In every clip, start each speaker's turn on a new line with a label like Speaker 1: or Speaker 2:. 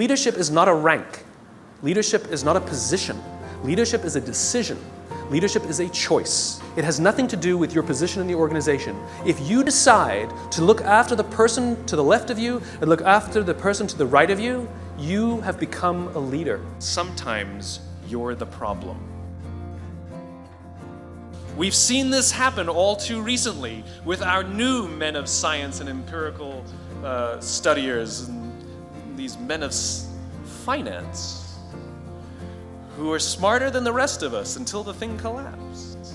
Speaker 1: Leadership is not a rank. Leadership is not a position. Leadership is a decision. Leadership is a choice. It has nothing to do with your position in the organization. If you decide to look after the person to the left of you and look after the person to the right of you, you have become a leader. Sometimes you're the problem. We've seen this happen all too recently with our new men of science and empirical studiers and these men of finance who are smarter than the rest of us until the thing collapsed.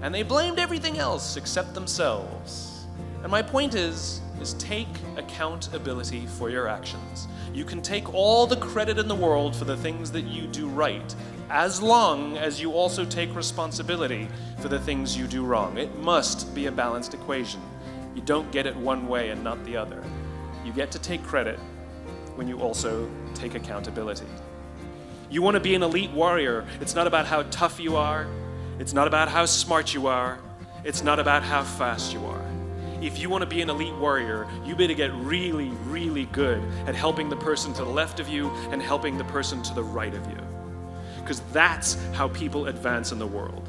Speaker 1: And they blamed everything else except themselves. And my point is take accountability for your actions. You can take all the credit in the world for the things that you do right, as long as you also take responsibility for the things you do wrong. It must be a balanced equation. You don't get it one way and not the other. You get to take credit when you also take accountability. You want to be an elite warrior. It's not about how tough you are. It's not about how smart you are. It's not about how fast you are. If you want to be an elite warrior, you better get really, really good at helping the person to the left of you and helping the person to the right of you. Because that's how people advance in the world.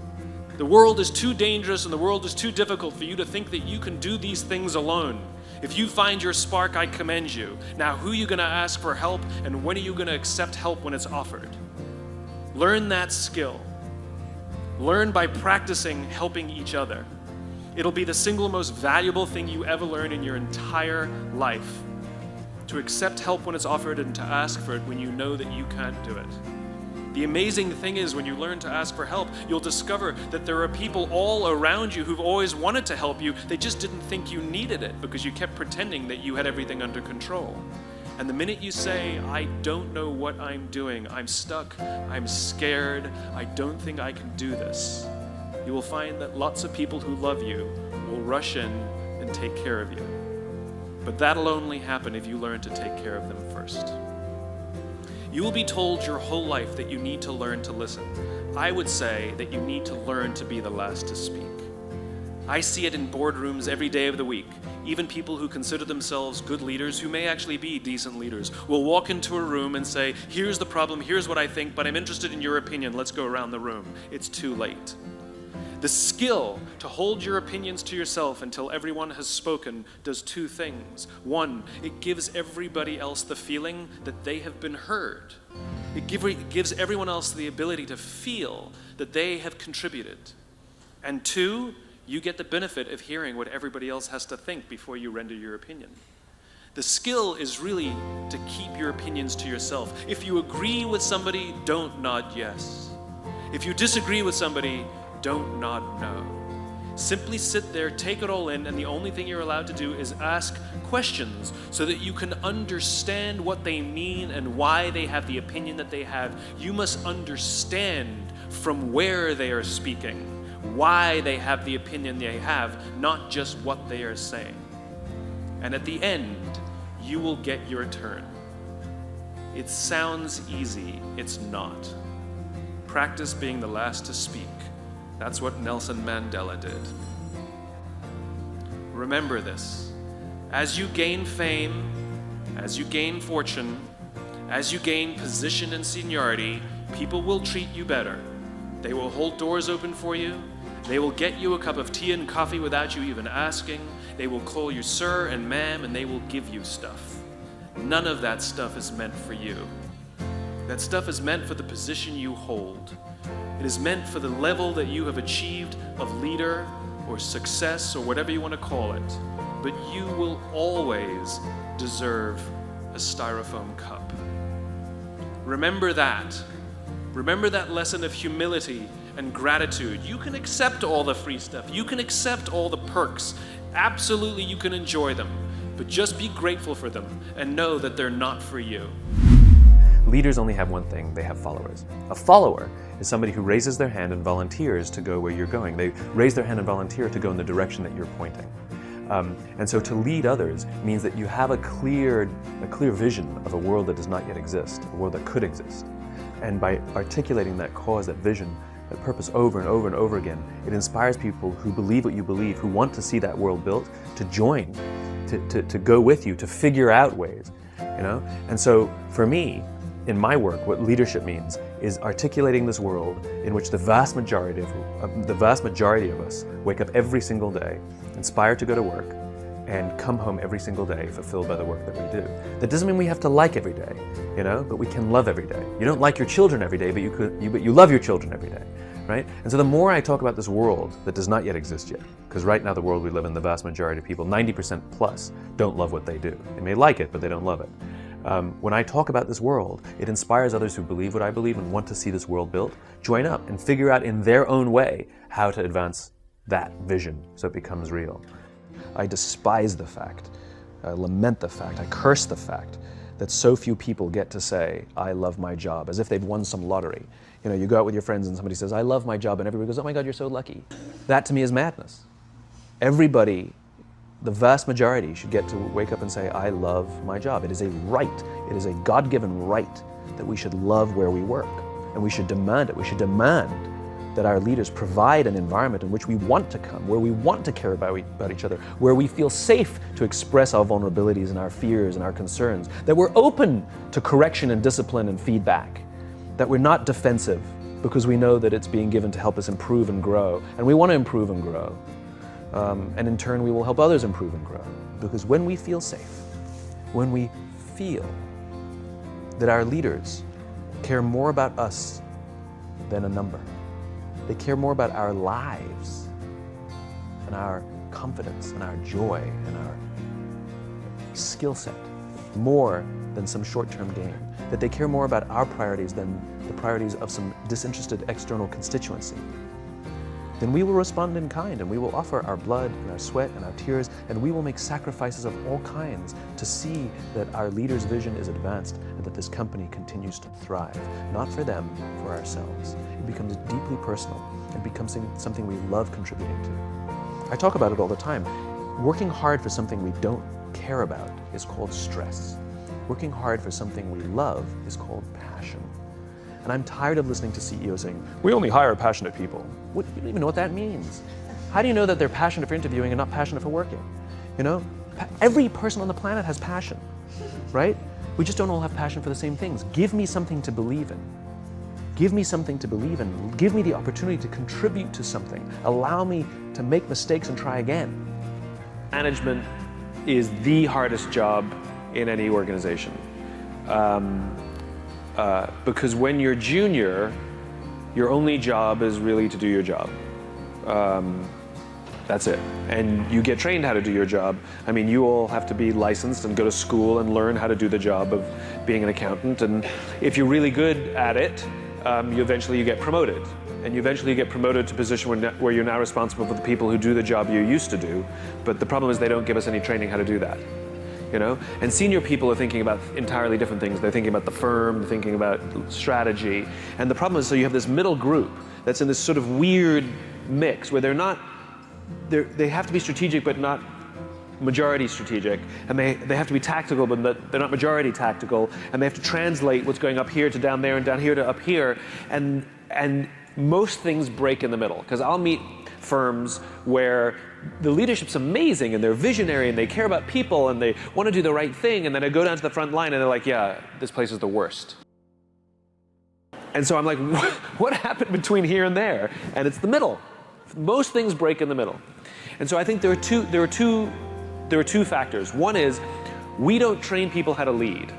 Speaker 1: The world is too dangerous and the world is too difficult for you to think that you can do these things alone. If you find your spark, I commend you. Now, who are you going to ask for help, and when are you going to accept help when it's offered? Learn that skill. Learn by practicing helping each other. It'll be the single most valuable thing you ever learn in your entire life. To accept help when it's offered and to ask for it when you know that you can't do it. The amazing thing is, when you learn to ask for help, you'll discover that there are people all around you who've always wanted to help you. They just didn't think you needed it because you kept pretending that you had everything under control. And the minute you say, I don't know what I'm doing, I'm stuck, I'm scared, I don't think I can do this, you will find that lots of people who love you will rush in and take care of you. But that'll only happen if you learn to take care of them first. You will be told your whole life that you need to learn to listen. I would say that you need to learn to be the last to speak. I see it in boardrooms every day of the week. Even people who consider themselves good leaders, who may actually be decent leaders, will walk into a room and say, here's the problem, here's what I think, but I'm interested in your opinion, let's go around the room. It's too late. The skill to hold your opinions to yourself until everyone has spoken does two things. One, it gives everybody else the feeling that they have been heard. It gives everyone else the ability to feel that they have contributed. And two, you get the benefit of hearing what everybody else has to think before you render your opinion. The skill is really to keep your opinions to yourself. If you agree with somebody, don't nod yes. If you disagree with somebody, don't nod no. Simply sit there, take it all in, and the only thing you're allowed to do is ask questions so that you can understand what they mean and why they have the opinion that they have. You must understand from where they are speaking, why they have the opinion they have, not just what they are saying. And at the end, you will get your turn. It sounds easy, it's not. Practice being the last to speak. That's what Nelson Mandela did. Remember this. As you gain fame, as you gain fortune, as you gain position and seniority, people will treat you better. They will hold doors open for you. They will get you a cup of tea and coffee without you even asking. They will call you sir and ma'am, and they will give you stuff. None of that stuff is meant for you. That stuff is meant for the position you hold. It is meant for the level that you have achieved of leader or success or whatever you want to call it. But you will always deserve a styrofoam cup. Remember that. Remember that lesson of humility and gratitude. You can accept all the free stuff. You can accept all the perks. Absolutely, you can enjoy them. But just be grateful for them and know that they're not for you.
Speaker 2: Leaders only have one thing, they have followers. A follower is somebody who raises their hand and volunteers to go where you're going. They raise their hand and volunteer to go in the direction that you're pointing. And so to lead others means that you have a clear vision of a world that does not yet exist, a world that could exist. And by articulating that cause, that vision, that purpose over and over and over again, it inspires people who believe what you believe, who want to see that world built, to join, to go with you, to figure out ways And so for me, in my work, what leadership means is articulating this world in which the vast majority of us wake up every single day, inspired to go to work, and come home every single day fulfilled by the work that we do. That doesn't mean we have to like every day, but we can love every day. You don't like your children every day, but you love your children every day, right? And so the more I talk about this world that does not yet exist yet, because right now the world we live in, the vast majority of people, 90% plus, don't love what they do. They may like it, but they don't love it. When I talk about this world, it inspires others who believe what I believe and want to see this world built, join up and figure out in their own way how to advance that vision so it becomes real. I despise the fact, I lament the fact, I curse the fact that so few people get to say, I love my job, as if they've won some lottery. You go out with your friends and somebody says, I love my job, and everybody goes, oh my God, you're so lucky. That to me is madness. Everybody, the vast majority, should get to wake up and say, I love my job. It is a right, it is a God-given right that we should love where we work, and we should demand it. We should demand that our leaders provide an environment in which we want to come, where we want to care about each other, where we feel safe to express our vulnerabilities and our fears and our concerns, that we're open to correction and discipline and feedback, that we're not defensive because we know that it's being given to help us improve and grow, and we want to improve and grow. And in turn, we will help others improve and grow. Because when we feel safe, when we feel that our leaders care more about us than a number, they care more about our lives and our confidence and our joy and our skill set more than some short-term gain, that they care more about our priorities than the priorities of some disinterested external constituency, then we will respond in kind, and we will offer our blood and our sweat and our tears, and we will make sacrifices of all kinds to see that our leader's vision is advanced and that this company continues to thrive, not for them, for ourselves. It becomes deeply personal and becomes something we love contributing to. I talk about it all the time. Working hard for something we don't care about is called stress. Working hard for something we love is called passion. And I'm tired of listening to CEOs saying, we only hire passionate people. You don't even know what that means. How do you know that they're passionate for interviewing and not passionate for working? Every person on the planet has passion, right? We just don't all have passion for the same things. Give me something to believe in. Give me something to believe in. Give me the opportunity to contribute to something. Allow me to make mistakes and try again. Management is the hardest job in any organization. Because when you're junior, your only job is really to do your job. That's it. And you get trained how to do your job. I mean, you all have to be licensed and go to school and learn how to do the job of being an accountant. And if you're really good at it, you eventually get promoted. And you eventually get promoted to a position where you're now responsible for the people who do the job you used to do. But the problem is they don't give us any training how to do that. And senior people are thinking about entirely different things. They're thinking about the firm, they're thinking about strategy. And the problem is, so you have this middle group that's in this sort of weird mix where they have to be strategic but not majority strategic, and they have to be tactical but they're not majority tactical, and they have to translate what's going up here to down there and down here to up here, and most things break in the middle. Because I'll meet firms where the leadership's amazing and they're visionary and they care about people and they want to do the right thing, and then I go down to the front line and they're like, yeah, this place is the worst. And so I'm like, what happened between here and there? And it's the middle. Most things break in the middle. And so I think there are two factors. One is we don't train people how to lead,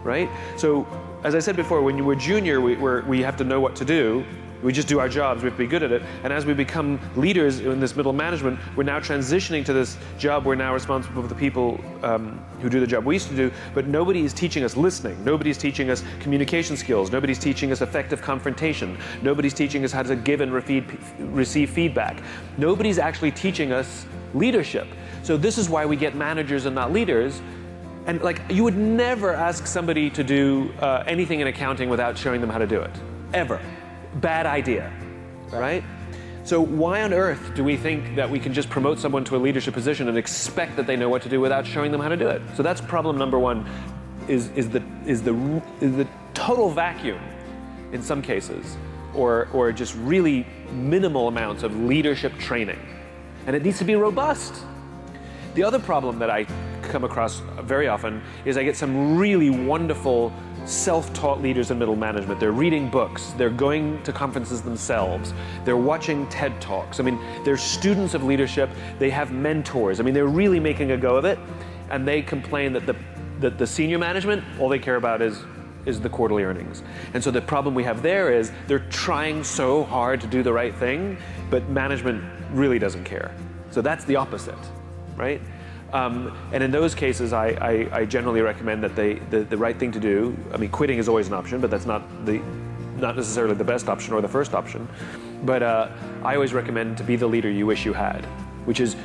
Speaker 2: right? So as I said before, when we're junior, we have to know what to do. We just do our jobs, we have to be good at it. And as we become leaders in this middle management, we're now transitioning to this job. We're now responsible for the people who do the job we used to do, but nobody is teaching us listening. Nobody's teaching us communication skills. Nobody's teaching us effective confrontation. Nobody's teaching us how to give and receive feedback. Nobody's actually teaching us leadership. So this is why we get managers and not leaders. And you would never ask somebody to do anything in accounting without showing them how to do it, ever. Bad idea, right? So why on earth do we think that we can just promote someone to a leadership position and expect that they know what to do without showing them how to do it? So that's problem number one, is the total vacuum in some cases, or just really minimal amounts of leadership training. And it needs to be robust. The other problem that I come across very often is I get some really wonderful self-taught leaders in middle management. They're reading books, they're going to conferences themselves, they're watching TED Talks. I mean, they're students of leadership, they have mentors. I mean, they're really making a go of it, and they complain that the senior management, all they care about is the quarterly earnings. And so the problem we have there is they're trying so hard to do the right thing, but management really doesn't care. So that's the opposite, right? And in those cases, I generally recommend that the right thing to do, I mean, quitting is always an option, but that's not necessarily the best option or the first option. But I always recommend to be the leader you wish you had, which is,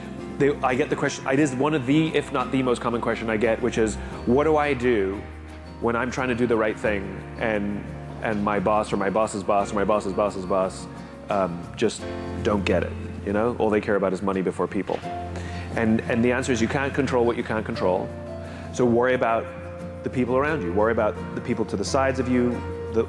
Speaker 2: I get the question, it is one of the, if not the most common question I get, which is, what do I do when I'm trying to do the right thing and my boss or my boss's boss or my boss's boss's boss just don't get it, you know? All they care about is money before people. And the answer is you can't control what you can't control. So worry about the people around you. Worry about the people to the sides of you,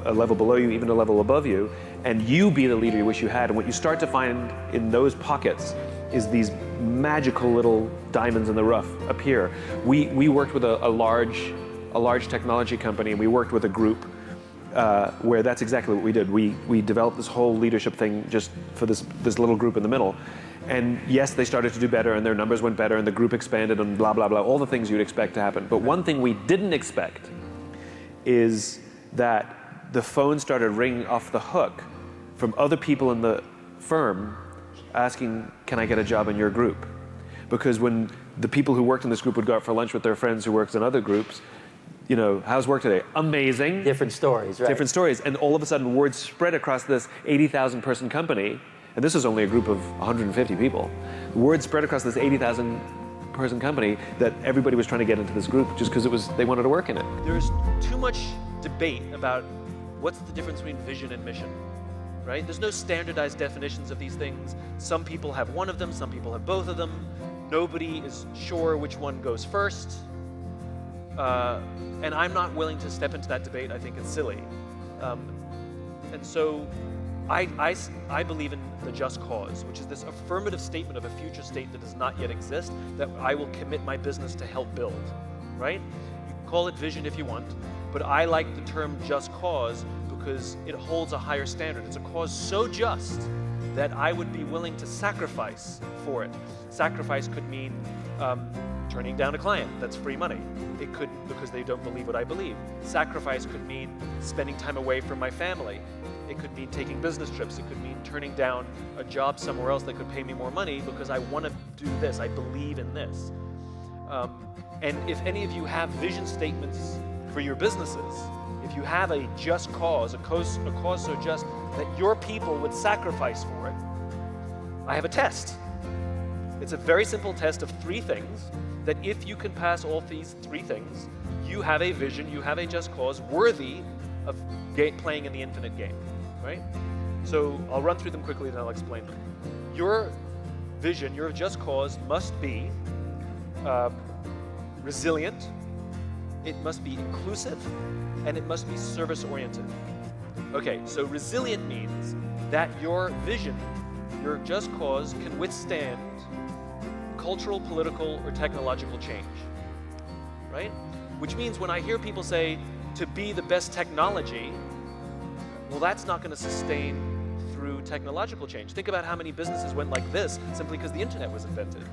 Speaker 2: a level below you, even a level above you, and you be the leader you wish you had. And what you start to find in those pockets is these magical little diamonds in the rough appear. We worked with a large technology company, and we worked with a group where that's exactly what we did. We developed this whole leadership thing just for this little group in the middle. And yes, they started to do better, and their numbers went better, and the group expanded, and blah, blah, blah, all the things you'd expect to happen. But one thing we didn't expect is that the phone started ringing off the hook from other people in the firm asking, can I get a job in your group? Because when the people who worked in this group would go out for lunch with their friends who worked in other groups, you know, how's work today? Amazing.
Speaker 3: Different stories, right?
Speaker 2: Different stories. And all of a sudden, word spread across this 80,000 person company, and this is only a group of 150 people. Word spread across this 80,000 person company that everybody was trying to get into this group just because they wanted to work in it.
Speaker 1: There's too much debate about what's the difference between vision and mission, right? There's no standardized definitions of these things. Some people have one of them, some people have both of them. Nobody is sure which one goes first. And I'm not willing to step into that debate. I think it's silly. And so I believe in the just cause, which is this affirmative statement of a future state that does not yet exist, that I will commit my business to help build, right? You can call it vision if you want, but I like the term just cause because it holds a higher standard. It's a cause so just that I would be willing to sacrifice for it. Sacrifice could mean turning down a client, that's free money. It could, because they don't believe what I believe. Sacrifice could mean spending time away from my family. It could mean taking business trips. It could mean turning down a job somewhere else that could pay me more money because I want to do this. I believe in this. And if any of you have vision statements for your businesses, if you have a just cause, a cause so just that your people would sacrifice for it, I have a test. It's a very simple test of 3 things that if you can pass all these 3 things, you have a vision, you have a just cause worthy of playing in the infinite game, right? So I'll run through them quickly and I'll explain them. Your vision, your just cause must be resilient, it must be inclusive, and it must be service-oriented. Okay, so resilient means that your vision, your just cause, can withstand cultural, political, or technological change, right? Which means when I hear people say, to be the best technology, well, that's not going to sustain through technological change. Think about how many businesses went like this simply because the internet was invented,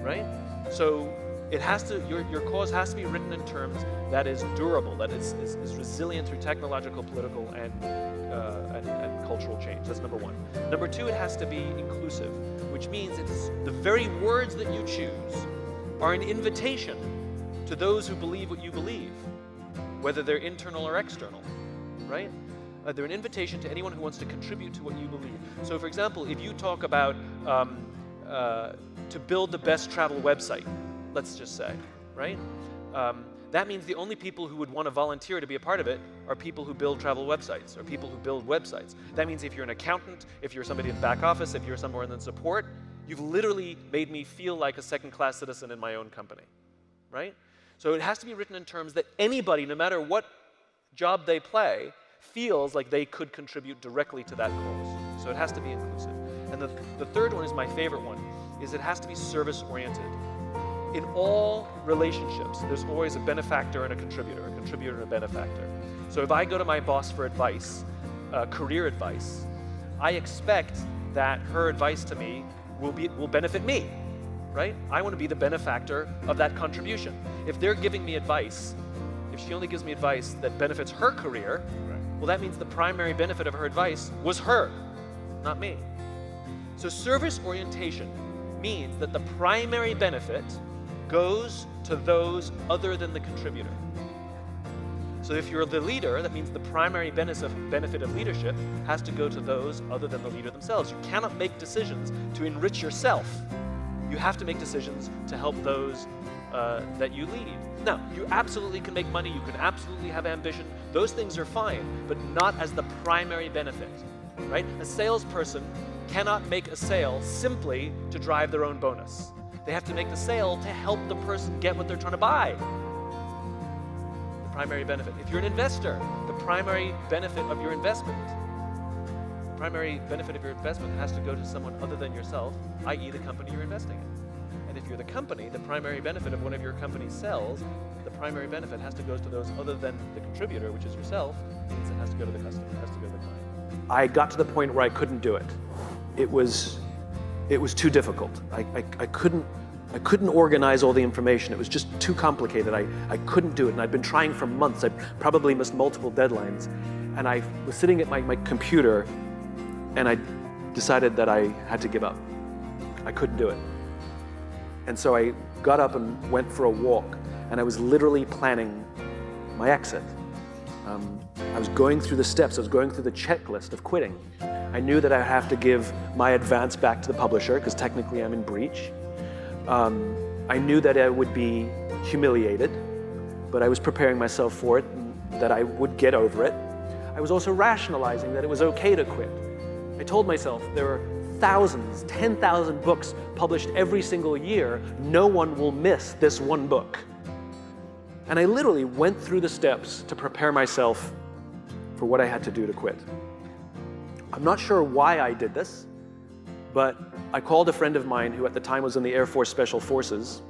Speaker 1: right? So it has to, your cause has to be written in terms that is durable, that is resilient through technological, political, and cultural change. That's number 1. Number 2, it has to be inclusive, which means it's the very words that you choose are an invitation to those who believe what you believe, whether they're internal or external, right? They're an invitation to anyone who wants to contribute to what you believe. So for example, if you talk about to build the best travel website, let's just say, right? That means the only people who would want to volunteer to be a part of it are people who build travel websites or people who build websites. That means if you're an accountant, if you're somebody in back office, if you're somewhere in the support, you've literally made me feel like a second-class citizen in my own company, right? So it has to be written in terms that anybody, no matter what job they play, feels like they could contribute directly to that cause. So it has to be inclusive. And the third one is my favorite one, is it has to be service-oriented. in all relationships, there's always a benefactor and a contributor and a benefactor. So if I go to my boss for advice, career advice, I expect that her advice to me will benefit me, right? I want to be the benefactor of that contribution. If they're giving me advice, if she only gives me advice that benefits her career, well, that means the primary benefit of her advice was her, not me. So service orientation means that the primary benefit goes to those other than the contributor. So if you're the leader, that means the primary benefit of leadership has to go to those other than the leader themselves. You cannot make decisions to enrich yourself. You have to make decisions to help those that you lead. Now, you absolutely can make money, you can absolutely have ambition, those things are fine, but not as the primary benefit, right? A salesperson cannot make a sale simply to drive their own bonus. They have to make the sale to help the person get what they're trying to buy. The primary benefit. If you're an investor, the primary benefit of your investment has to go to someone other than yourself, i.e. the company you're investing in. And if you're the company, the primary benefit of one of your company's sales, the primary benefit has to go to those other than the contributor, which is yourself, means it has to go to the customer, it has to go to the client. I got to the point where I couldn't do it. It was too difficult. I couldn't organize all the information. It was just too complicated. I couldn't do it, and I'd been trying for months. I probably missed multiple deadlines. And I was sitting at my computer, and I decided that I had to give up. I couldn't do it. And so I got up and went for a walk, and I was literally planning my exit. I was going through the steps, I was going through the checklist of quitting. I knew that I have to give my advance back to the publisher, because technically I'm in breach. I knew that I would be humiliated, but I was preparing myself for it, and that I would get over it. I was also rationalizing that it was okay to quit. I told myself there are thousands, 10,000 books published every single year. No one will miss this one book. And I literally went through the steps to prepare myself for what I had to do to quit. I'm not sure why I did this, but I called a friend of mine who at the time was in the Air Force Special Forces,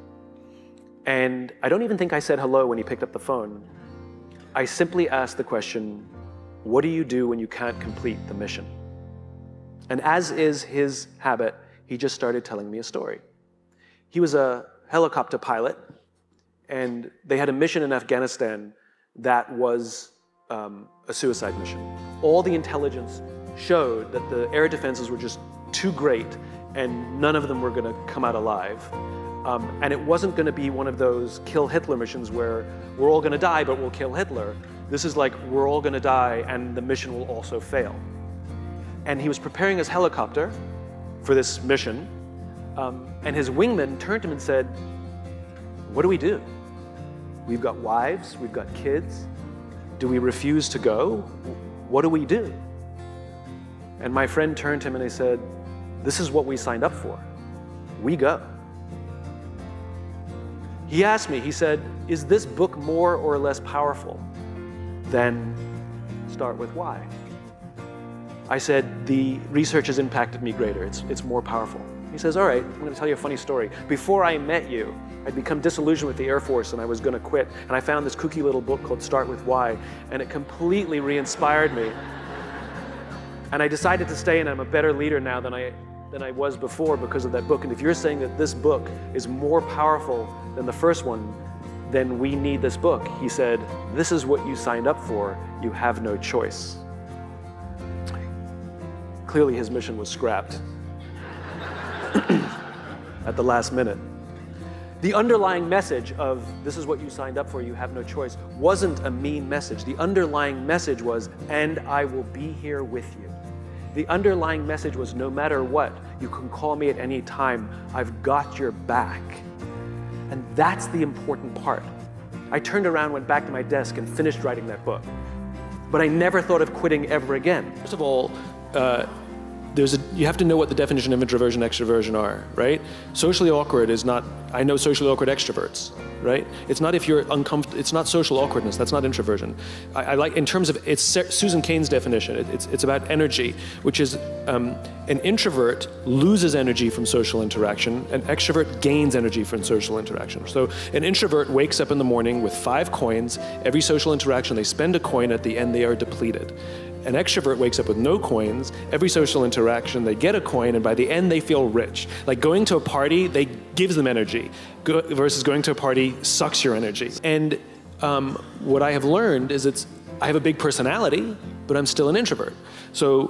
Speaker 1: and I don't even think I said hello when he picked up the phone. I simply asked the question, what do you do when you can't complete the mission? And as is his habit, he just started telling me a story. He was a helicopter pilot, and they had a mission in Afghanistan that was a suicide mission. All the intelligence showed that the air defenses were just too great, and none of them were going to come out alive. And it wasn't going to be one of those kill Hitler missions where we're all going to die, but we'll kill Hitler. This is like, we're all going to die, and the mission will also fail. And he was preparing his helicopter for this mission, and his wingman turned to him and said, what do we do? We've got wives, we've got kids. Do we refuse to go? What do we do? And my friend turned to him and he said, this is what we signed up for. We go. He asked me, he said, is this book more or less powerful than Start With Why? I said, the research has impacted me greater. It's more powerful. He says, all right, I'm going to tell you a funny story. Before I met you, I'd become disillusioned with the Air Force and I was going to quit. And I found this kooky little book called Start With Why, and it completely re-inspired me. And I decided to stay, and I'm a better leader now than I was before because of that book. And if you're saying that this book is more powerful than the first one, then we need this book. He said, this is what you signed up for. You have no choice. Clearly his mission was scrapped at the last minute. The underlying message of this is what you signed up for, you have no choice, wasn't a mean message. The underlying message was, and I will be here with you. The underlying message was, no matter what, you can call me at any time. I've got your back. And that's the important part. I turned around, went back to my desk, and finished writing that book. But I never thought of quitting ever again. First of all,
Speaker 3: you have to know what the definition of introversion and extroversion are, right? Socially awkward is not, I know socially awkward extroverts, right? It's not if you're uncomfortable, it's not social awkwardness, that's not introversion. I like, in terms of, it's Susan Cain's definition, it's about energy, which is an introvert loses energy from social interaction, an extrovert gains energy from social interaction. So an introvert wakes up in the morning with 5 coins, every social interaction they spend a coin, at the end they are depleted. An extrovert wakes up with no coins, every social interaction they get a coin, and by the end they feel rich. Like going to a party, they gives them energy, versus going to a party sucks your energy. And what I have learned is I have a big personality, but I'm still an introvert. So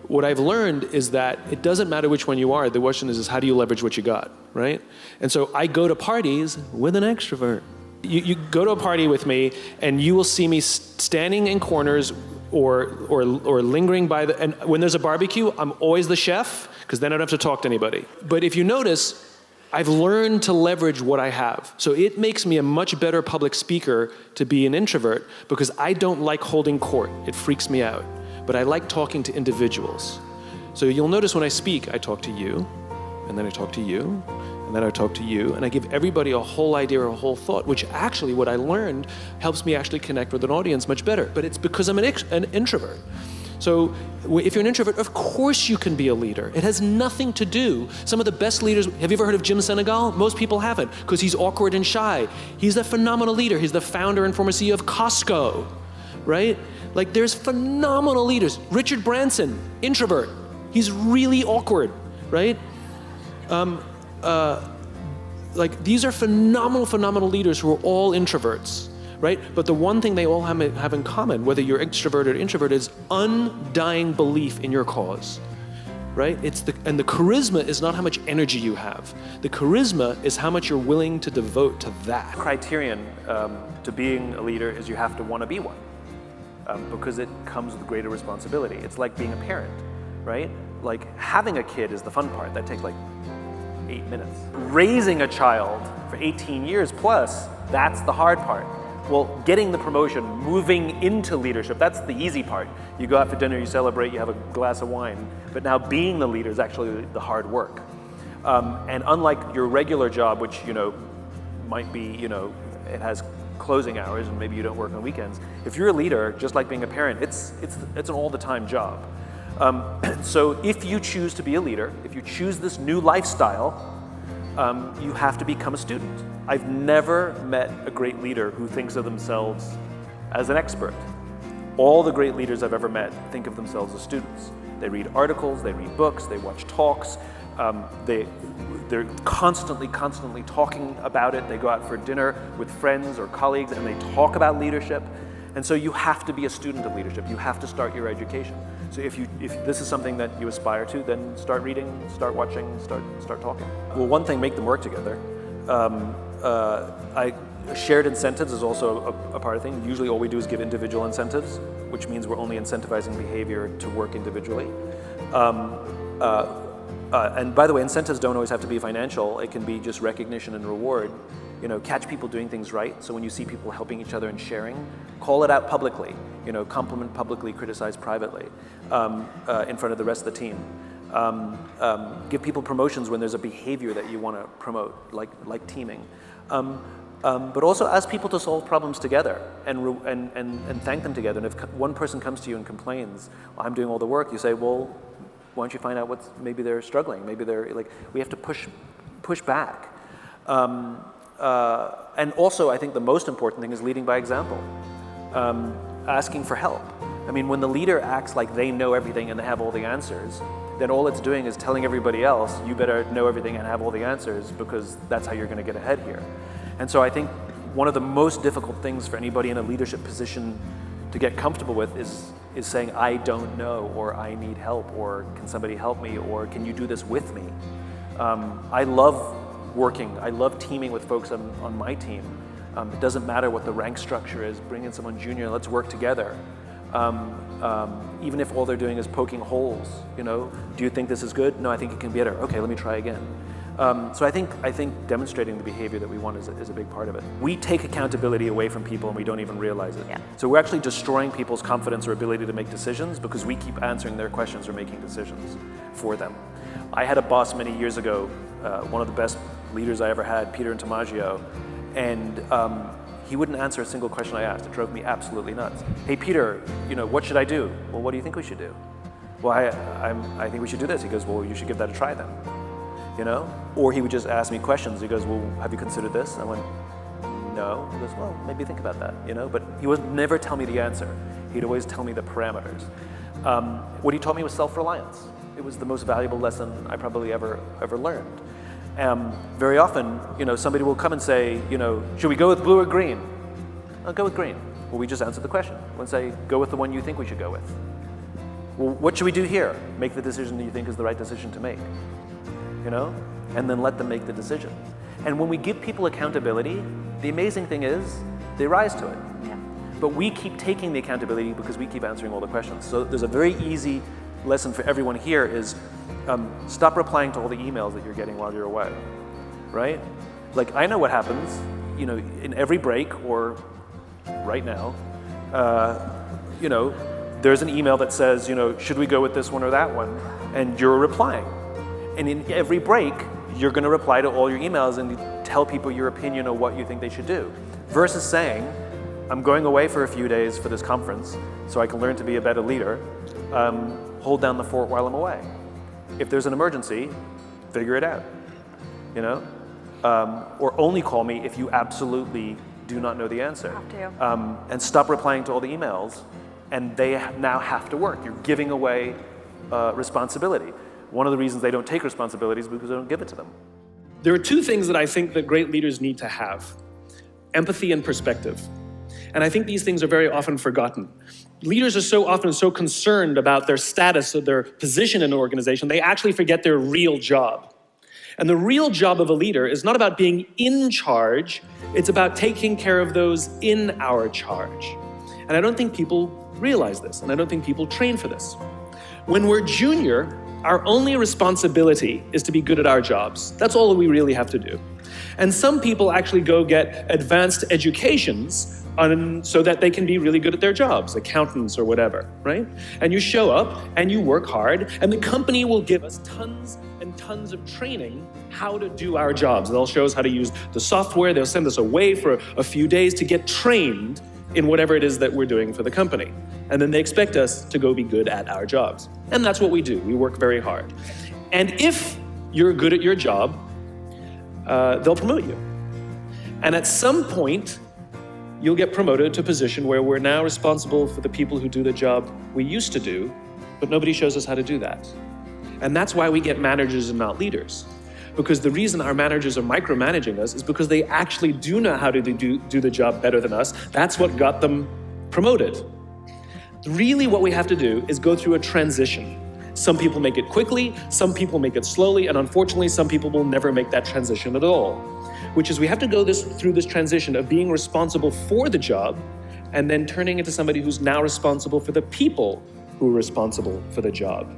Speaker 3: what I've learned is that it doesn't matter which one you are, the question is how do you leverage what you got, right? And so I go to parties with an extrovert. You go to a party with me and you will see me standing in corners or lingering by and when there's a barbecue, I'm always the chef, because then I don't have to talk to anybody. But if you notice, I've learned to leverage what I have. So it makes me a much better public speaker to be an introvert, because I don't like holding court. It freaks me out. But I like talking to individuals. So you'll notice when I speak, I talk to you, and then I talk to you, and then I talk to you, and I give everybody a whole idea or a whole thought, which actually, what I learned helps me actually connect with an audience much better. But it's because I'm an introvert. So if you're an introvert, of course you can be a leader. It has nothing to do. Some of the best leaders, have you ever heard of Jim Senegal? Most people haven't, because he's awkward and shy. He's a phenomenal leader. He's the founder and former CEO of Costco, right? Like, there's phenomenal leaders. Richard Branson, introvert. He's really awkward, right? Like, these are phenomenal leaders who are all introverts, right? But the one thing they all have in common, whether you're extroverted or introvert, is undying belief in your cause, right? And the charisma is not how much energy you have. The charisma is how much you're willing to devote to that.
Speaker 2: Criterion to being a leader is you have to want to be one, because it comes with greater responsibility. It's like being a parent, right? Like, having a kid is the fun part. That takes like 8 minutes. Raising a child for 18 years plus, that's the hard part. Well, getting the promotion, moving into leadership, that's the easy part. You go out for dinner, you celebrate, you have a glass of wine. But now being the leader is actually the hard work. And unlike your regular job, which, might be, it has closing hours and maybe you don't work on weekends. If you're a leader, just like being a parent, it's an all-the-time job. So if you choose to be a leader, if you choose this new lifestyle, you have to become a student. I've never met a great leader who thinks of themselves as an expert. All the great leaders I've ever met think of themselves as students. They read articles, they read books, they watch talks, they're constantly talking about it. They go out for dinner with friends or colleagues and they talk about leadership. And so you have to be a student of leadership. You have to start your education. So if this is something that you aspire to, then start reading, start watching, start talking. Well, one thing, make them work together. Shared incentives is also a part of the thing. Usually all we do is give individual incentives, which means we're only incentivizing behavior to work individually. And by the way, incentives don't always have to be financial. It can be just recognition and reward. Catch people doing things right. So when you see people helping each other and sharing, call it out publicly. Compliment publicly, criticize privately, in front of the rest of the team. Give people promotions when there's a behavior that you want to promote, like teaming. But also ask people to solve problems together and thank them together. And if one person comes to you and complains, well, I'm doing all the work, you say, well, why don't you find out maybe they're struggling, maybe they're we have to push back. And also, I think the most important thing is leading by example, asking for help. I mean, when the leader acts like they know everything and they have all the answers, then all it's doing is telling everybody else, you better know everything and have all the answers, because that's how you're going to get ahead here. And so I think one of the most difficult things for anybody in a leadership position to get comfortable with is saying, I don't know, or I need help, or can somebody help me, or can you do this with me? I love teaming with folks on my team. It doesn't matter what the rank structure is. Bring in someone junior, let's work together. Even if all they're doing is poking holes, do you think this is good? No, I think it can be better. Okay, let me try again.
Speaker 3: So I think demonstrating the behavior that we want is a big part of it. We take accountability away from people and we don't even realize it.
Speaker 4: Yeah.
Speaker 3: So we're actually destroying people's confidence or ability to make decisions because we keep answering their questions or making decisions for them. I had a boss many years ago, one of the best leaders I ever had, Peter Intomaggio, and he wouldn't answer a single question I asked. It drove me absolutely nuts. Hey Peter, what should I do? Well, what do you think we should do? Well, I think we should do this. He goes, well, you should give that a try then. Or he would just ask me questions. He goes, well, have you considered this? And I went, no. He goes, well, maybe think about that, But he would never tell me the answer. He'd always tell me the parameters. What he taught me was self-reliance. It was the most valuable lesson I probably ever learned. Very often, somebody will come and say, should we go with blue or green? I'll go with green. Well, we just answer the question. We'll say, go with the one you think we should go with. Well, what should we do here? Make the decision that you think is the right decision to make. And then let them make the decision. And when we give people accountability, the amazing thing is they rise to it.
Speaker 4: Yeah.
Speaker 3: But we keep taking the accountability because we keep answering all the questions. So there's a very easy lesson for everyone here is stop replying to all the emails that you're getting while you're away, right? Like I know what happens, in every break or right now, there's an email that says, should we go with this one or that one? And you're replying. And in every break, you're going to reply to all your emails and tell people your opinion of what you think they should do. Versus saying, I'm going away for a few days for this conference so I can learn to be a better leader. Hold down the fort while I'm away. If there's an emergency, figure it out. Or only call me if you absolutely do not know the answer.
Speaker 4: Have to.
Speaker 3: And stop replying to all the emails, and they now have to work. You're giving away responsibility. One of the reasons they don't take responsibility is because they don't give it to them.
Speaker 5: There are two things that I think that great leaders need to have: empathy and perspective. And I think these things are very often forgotten. Leaders are so often so concerned about their status or their position in an organization, they actually forget their real job. And the real job of a leader is not about being in charge, it's about taking care of those in our charge. And I don't think people realize this, and I don't think people train for this. When we're junior, our only responsibility is to be good at our jobs. That's all that we really have to do. And some people actually go get advanced educations so that they can be really good at their jobs, accountants or whatever, right? And you show up and you work hard, and the company will give us tons and tons of training how to do our jobs. They'll show us how to use the software. They'll send us away for a few days to get trained in whatever it is that we're doing for the company. And then they expect us to go be good at our jobs. And that's what we do. We work very hard. And if you're good at your job, they'll promote you. And at some point, you'll get promoted to a position where we're now responsible for the people who do the job we used to do, but nobody shows us how to do that. And that's why we get managers and not leaders. Because the reason our managers are micromanaging us is because they actually do know how to do the job better than us. That's what got them promoted. Really what we have to do is go through a transition. Some people make it quickly, some people make it slowly, and unfortunately some people will never make that transition at all. Which is we have to go through this transition of being responsible for the job and then turning into somebody who's now responsible for the people who are responsible for the job.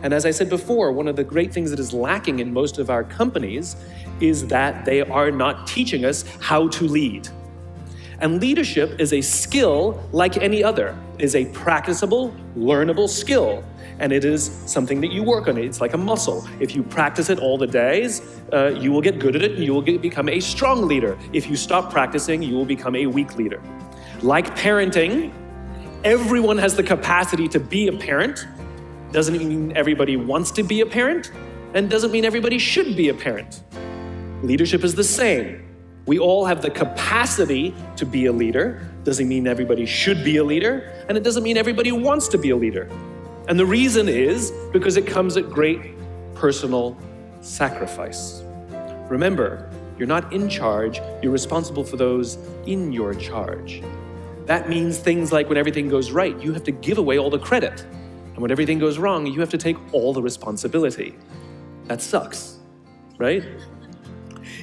Speaker 5: And as I said before, one of the great things that is lacking in most of our companies is that they are not teaching us how to lead. And leadership is a skill like any other. It is a practicable, learnable skill. And it is something that you work on. It's like a muscle. If you practice it all the days, you will get good at it and you will become a strong leader. If you stop practicing, you will become a weak leader. Like parenting, everyone has the capacity to be a parent. Doesn't mean everybody wants to be a parent, and doesn't mean everybody should be a parent. Leadership is the same. We all have the capacity to be a leader. Doesn't mean everybody should be a leader, and it doesn't mean everybody wants to be a leader. And the reason is because it comes at great personal sacrifice. Remember, you're not in charge, you're responsible for those in your charge. That means things like when everything goes right, you have to give away all the credit. And when everything goes wrong, you have to take all the responsibility. That sucks, right?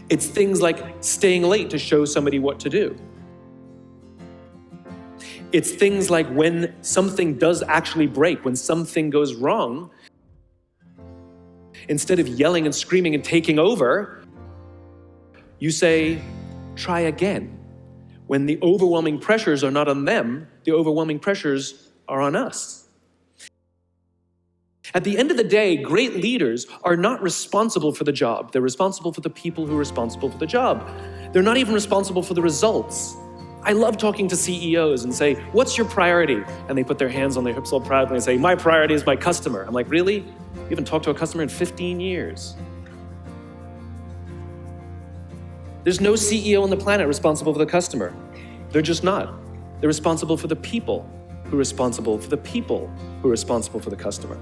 Speaker 5: It's things like staying late to show somebody what to do. It's things like when something does actually break, when something goes wrong, instead of yelling and screaming and taking over, you say, try again. When the overwhelming pressures are not on them, the overwhelming pressures are on us. At the end of the day, great leaders are not responsible for the job. They're responsible for the people who are responsible for the job. They're not even responsible for the results. I love talking to CEOs and say, what's your priority? And they put their hands on their hips all proudly and say, my priority is my customer. I'm like, really? You haven't talked to a customer in 15 years. There's no CEO on the planet responsible for the customer. They're just not. They're responsible for the people who are responsible for the people who are responsible for the customer.